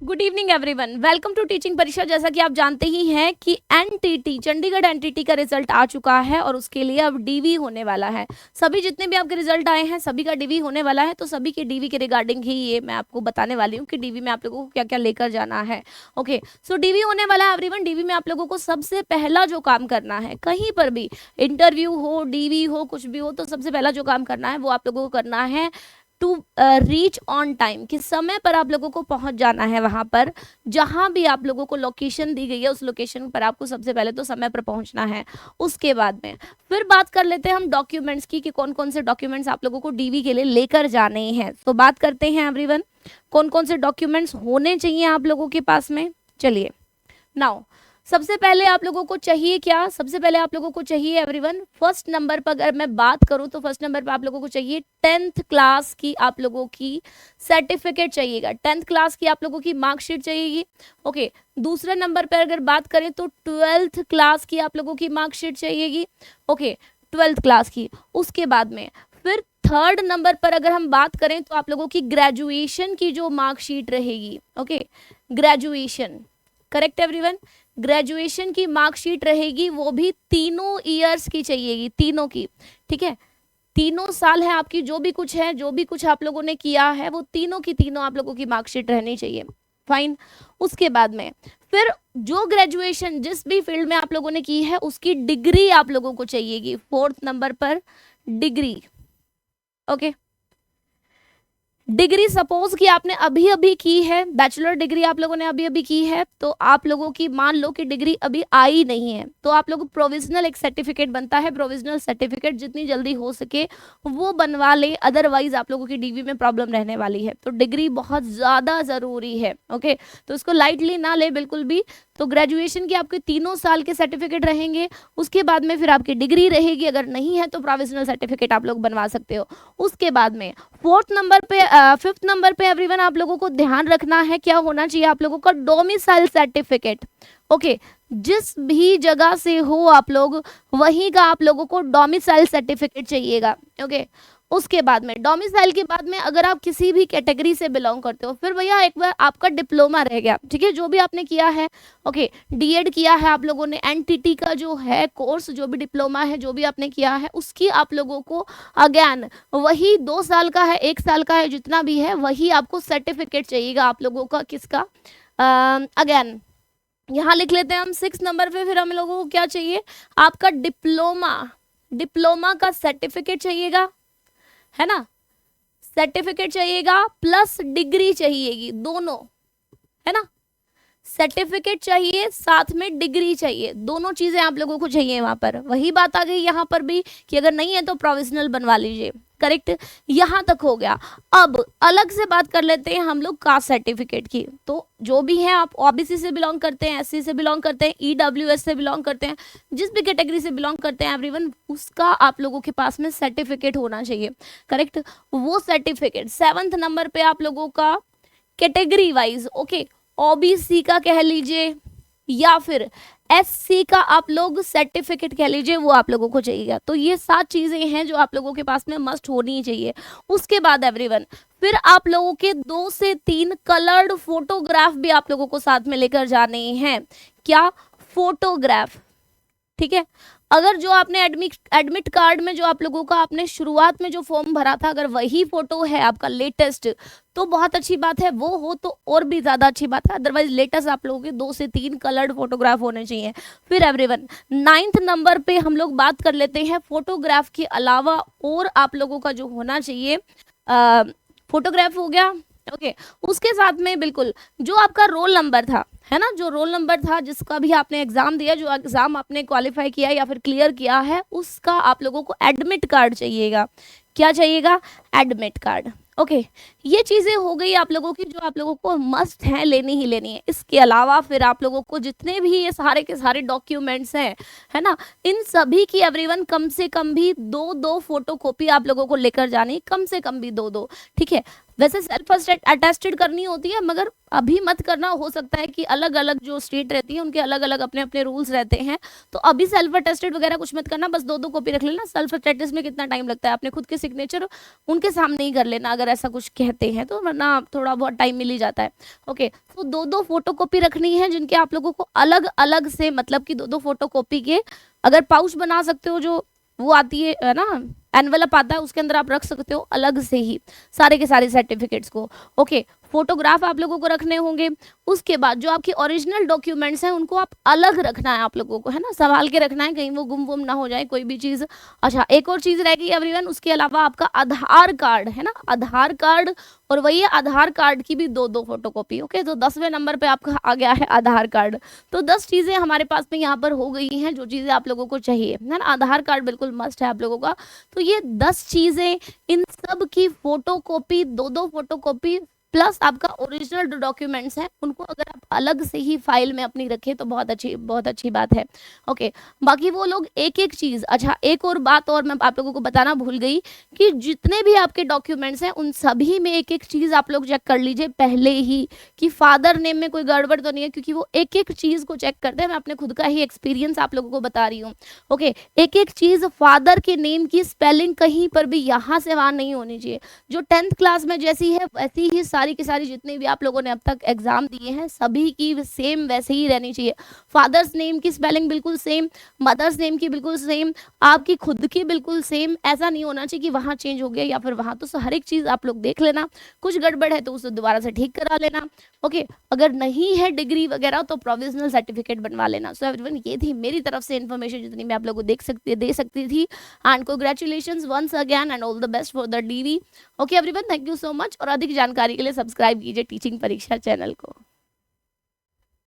Good evening everyone, welcome to teaching Pariksha. जैसा कि आप जानते ही हैं कि एनटीटी चंडीगढ़ एनटीटी का रिजल्ट आ चुका है और उसके लिए अब डीवी होने वाला है। सभी जितने भी आपके रिजल्ट आए हैं सभी का डीवी होने वाला है, तो सभी के डीवी के रिगार्डिंग ही ये मैं आपको बताने वाली हूँ कि डीवी में आप लोगों को क्या क्या लेकर जाना है। ओके, सो डीवी होने वाला है एवरीवन। डीवी में आप लोगों को सबसे पहला जो काम करना है, कहीं पर भी इंटरव्यू हो, डीवी हो, कुछ भी हो, तो सबसे पहला जो काम करना है वो आप लोगों को करना है टू रीच ऑन टाइम, कि समय पर आप लोगों को पहुंच जाना है। वहां पर जहां भी आप लोगों को लोकेशन दी गई है उस लोकेशन पर आपको सबसे पहले तो समय पर पहुंचना है। उसके बाद में फिर बात कर लेते हैं हम डॉक्यूमेंट्स की, कि कौन कौन से डॉक्यूमेंट्स आप लोगों को डीवी के लिए लेकर जाने हैं। तो बात करते हैं एवरीवन, कौन कौन से डॉक्यूमेंट्स होने चाहिए आप लोगों के पास में। चलिए नाउ, सबसे पहले आप लोगों को चाहिए क्या? सबसे पहले आप लोगों को चाहिए एवरीवन, फर्स्ट नंबर पर अगर मैं बात करूं तो फर्स्ट नंबर पर आप लोगों को चाहिए 10th क्लास की आप लोगों की सर्टिफिकेट चाहिएगा। 10th क्लास की आप लोगों की मार्कशीट चाहिएगी। ओके, दूसरे नंबर पर अगर बात करें तो 12th क्लास की आप लोगों की मार्कशीट चाहिएगी। ओके, 12th क्लास की। उसके बाद में फिर थर्ड नंबर पर अगर हम बात करें तो आप लोगों की ग्रेजुएशन की जो मार्कशीट रहेगी। Okay, graduation, correct everyone, graduation की मार्कशीट रहेगी, वो भी तीनों ईयर्स की चाहिएगी, तीनों की। ठीक है, तीनों साल है आपकी, जो भी कुछ है, जो भी कुछ आप लोगों ने किया है, वो तीनों की तीनों आप लोगों की मार्कशीट रहनी चाहिए। फाइन। उसके बाद में फिर जो ग्रेजुएशन जिस भी फील्ड में आप लोगों ने की है उसकी डिग्री आप लोगों को चाहिएगी। फोर्थ नंबर पर डिग्री। ओके, डिग्री सपोज कि आपने अभी अभी की है, बैचलर डिग्री आप लोगों ने अभी अभी की है, तो आप लोगों की मान लो कि डिग्री अभी आई नहीं है, तो आप लोग प्रोविजनल एक सर्टिफिकेट बनता है, प्रोविजनल सर्टिफिकेट जितनी जल्दी हो सके वो बनवा ले, अदरवाइज आप लोगों की डीवी में प्रॉब्लम रहने वाली है। तो डिग्री बहुत ज़्यादा ज़रूरी है। ओके, तो इसको लाइटली ना ले बिल्कुल भी। तो ग्रेजुएशन के आपके तीनों साल के सर्टिफिकेट रहेंगे, उसके बाद में फिर आपकी डिग्री रहेगी, अगर नहीं है तो प्रोविजनल सर्टिफिकेट आप लोग बनवा सकते हो। उसके बाद में फोर्थ नंबर पे फिफ्थ नंबर पे एवरीवन आप लोगों को ध्यान रखना है, क्या होना चाहिए आप लोगों का डोमिसाइल सर्टिफिकेट। ओके, जिस भी जगह से हो आप लोग वहीं का आप लोगों को डोमिसाइल सर्टिफिकेट चाहिएगा। ओके, उसके बाद में डोमिसाइल के बाद में अगर आप किसी भी कैटेगरी से बिलोंग करते हो, फिर भैया एक बार आपका डिप्लोमा रह गया, ठीक है, जो भी आपने किया है। ओके, डीएड किया है आप लोगों ने, एनटीटी का जो है कोर्स, जो भी डिप्लोमा है, जो भी आपने किया है, उसकी आप लोगों को अगेन वही 2 साल का है, 1 साल का है, जितना भी है वही आपको सर्टिफिकेट चाहिएगा आप लोगों का। किसका? अगेन यहाँ लिख लेते हैं हम 6 नंबर पे। फिर हम लोगों को क्या चाहिए? आपका डिप्लोमा, डिप्लोमा का सर्टिफिकेट चाहिएगा, है ना, सर्टिफिकेट चाहिएगा प्लस डिग्री चाहिएगी, दोनों, है ना, सर्टिफिकेट चाहिए साथ में डिग्री चाहिए, दोनों चीजें आप लोगों को चाहिए वहां पर। वही बात आ गई यहाँ पर भी कि अगर नहीं है तो प्रोविजनल बनवा लीजिए। करेक्ट, यहाँ तक हो गया। अब अलग से बात कर लेते हैं हम लोग कास्ट सर्टिफिकेट की। तो जो भी है, आप ओबीसी से बिलोंग करते हैं, एससी से बिलोंग करते हैं, ईडब्ल्यूएस से बिलोंग करते हैं, जिस भी कैटेगरी से बिलोंग करते हैं एवरीवन, उसका आप लोगों के पास में सर्टिफिकेट होना चाहिए। करेक्ट, वो सर्टिफिकेट 7th नंबर पे आप लोगों का कैटेगरी वाइज, ओके, ओबीसी का कह लीजिए या फिर एससी का आप लोग सर्टिफिकेट कह लीजिए, वो आप लोगों को चाहिए। तो ये 7 चीजें हैं जो आप लोगों के पास में मस्ट होनी चाहिए। उसके बाद एवरीवन फिर आप लोगों के 2 से 3 कलर्ड फोटोग्राफ भी आप लोगों को साथ में लेकर जाने हैं। क्या? फोटोग्राफ। ठीक है, अगर जो आपने एडमिट कार्ड में जो आप लोगों का आपने शुरुआत में जो फॉर्म भरा था, अगर वही फोटो है आपका लेटेस्ट, तो बहुत अच्छी बात है, वो हो तो और भी ज्यादा अच्छी बात है। अदरवाइज लेटेस्ट आप लोगों के 2 से 3 कलर्ड फोटोग्राफ होने चाहिए। फिर एवरीवन 9th नंबर पे हम लोग बात कर लेते हैं फोटोग्राफ के अलावा और आप लोगों का जो होना चाहिए, फोटोग्राफ हो गया। ओके, उसके साथ में बिल्कुल जो आपका रोल नंबर था, है ना, जो रोल नंबर था जिसका भी आपने एग्जाम दिया, जो एग्जाम आपने क्वालिफाई किया या फिर क्लियर किया है, उसका आप लोगों को एडमिट कार्ड चाहिएगा। क्या चाहिएगा? Admit card. ओके, ये चीजें हो गई आप लोगों की जो आप लोगों को मस्ट है, लेनी ही लेनी है। इसके अलावा फिर आप लोगों को जितने भी ये सारे के सारे डॉक्यूमेंट्स हैं, है ना, इन सभी की एवरीवन कम से कम भी 2-2 फोटो कॉपी आप लोगों को लेकर जानी, कम से कम भी 2-2। ठीक है, वैसे सेल्फ अटेस्टेड करनी होती है, मगर अभी मत करना, हो सकता है कि अलग अलग जो स्टेट रहती है उनके अलग अलग अपने अपने रूल्स रहते हैं, तो अभी सेल्फ अटेस्टेड वगैरह कुछ मत करना, बस 2-2 कॉपी रख लेना। सेल्फ अटेस्ट में कितना टाइम लगता है, अपने खुद के सिग्नेचर उनके सामने ही कर लेना अगर ऐसा कुछ कहते हैं तो, वरना थोड़ा बहुत टाइम मिल ही जाता है। ओके, तो 2-2 फोटो कॉपी रखनी है जिनके आप लोगों को अलग अलग से, मतलब कि 2-2 फोटो कॉपी के अगर पाउच बना सकते हो, जो वो आती है ना, एनवेलप आता है, उसके अंदर आप रख सकते हो अलग से ही सारे के सारे सर्टिफिकेट्स को। ओके, फोटोग्राफ आप लोगों को रखने होंगे। उसके बाद जो आपकी ओरिजिनल डॉक्यूमेंट्स हैं उनको आप अलग रखना है आप लोगों को, है ना, संभाल के रखना है, कहीं वो गुम वुम ना हो जाए कोई भी चीज़। अच्छा, एक और चीज़ रह गई एवरीवन, उसके अलावा आपका आधार कार्ड है ना, आधार कार्ड, और वही आधार कार्ड की भी 2-2 फोटोकॉपी। ओके, तो 10वें नंबर पे आपका आ गया है आधार कार्ड। तो 10 चीज़ें हमारे पास में यहाँ पर हो गई हैं, जो चीज़ें आप लोगों को चाहिए, है ना। आधार कार्ड बिल्कुल मस्ट है आप लोगों का। तो ये 10 चीज़ें, इन सब की फोटोकॉपी, 2-2 फोटोकॉपी, प्लस आपका ओरिजिनल जो डॉक्यूमेंट्स हैं उनको अगर आप अलग से ही फाइल में अपनी रखें तो बहुत अच्छी बात है। ओके, बाकी वो लोग एक एक चीज़, अच्छा एक और बात और मैं आप लोगों को बताना भूल गई कि जितने भी आपके डॉक्यूमेंट्स हैं उन सभी में एक एक चीज़ आप लोग चेक कर लीजिए पहले ही कि फादर नेम में कोई गड़बड़ तो नहीं है, क्योंकि वो एक एक चीज़ को चेक करते हैं। मैं अपने खुद का ही एक्सपीरियंस आप लोगों को बता रही हूँ। ओके, एक एक चीज़, फादर के नेम की स्पेलिंग कहीं पर भी यहाँ से वहाँ नहीं होनी चाहिए। जो 10th क्लास में जैसी है वैसी ही सारी की सारी जितनी भी आप लोगों ने अब तक एग्जाम दिए हैं सभी की सेम वैसे ही रहनी चाहिए। फादर्स नेम की स्पेलिंग बिल्कुल सेम, मदर्स नेम की बिल्कुल सेम, आपकी खुद की बिल्कुल सेम। ऐसा नहीं होना चाहिए कि वहाँ चेंज हो गया या फिर वहाँ, तो हर एक चीज़ आप लोग देख लेना, कुछ गड़बड़ है तो उसे दोबारा से ठीक करा लेना। ओके, अगर नहीं है डिग्री वगैरह तो प्रोविजनल सर्टिफिकेट बनवा लेना। सो एवरीवन, ये थी मेरी तरफ से इन्फॉर्मेशन जितनी मैं आप लोगों को दे सकती थी। And congratulations once again and all the best for the DV. Okay everyone, thank you so much, और अधिक जानकारी के लिए सब्सक्राइब कीजिए टीचिंग परीक्षा चैनल को।